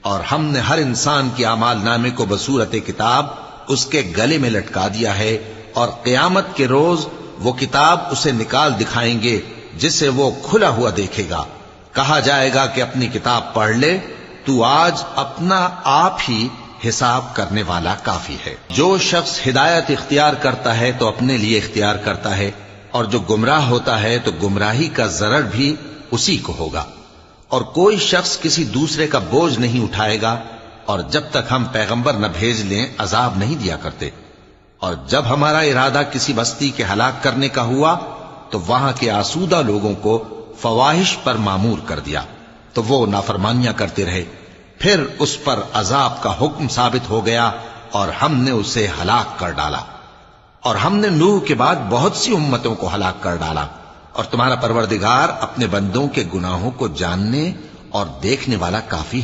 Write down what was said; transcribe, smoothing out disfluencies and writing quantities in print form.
और हमने हर इंसान के आमाल नामे को बसूरत किताब उसके गले में लटका दिया है, और क़यामत के रोज वो किताब उसे निकाल दिखाएंगे जिसे वो खुला हुआ देखेगा। कहा जाएगा कि अपनी किताब पढ़ ले, तू आज अपना आप ही हिसाब करने वाला काफी है। जो शख्स हिदायत इख्तियार करता है तो अपने लिए इख्तियार करता है, और जो गुमराह होता है तो गुमराही का जरर भी उसी को होगा। और कोई शख्स किसी दूसरे का बोझ नहीं उठाएगा, और जब तक हम पैगंबर न भेज लें अजाब नहीं दिया करते। और जब हमारा इरादा किसी बस्ती के हलाक करने का हुआ तो वहां के आसूदा लोगों को फवाहिश पर मामूर कर दिया, तो वो नाफरमानियां करते रहे। फिर उस पर अजाब का हुक्म साबित हो गया और हमने उसे हलाक कर डाला। और हमने नूह के बाद बहुत सी उम्मतों को हलाक कर डाला। और तुम्हारा परवरदिगार अपने बंदों के गुनाहों को जानने और देखने वाला काफी है।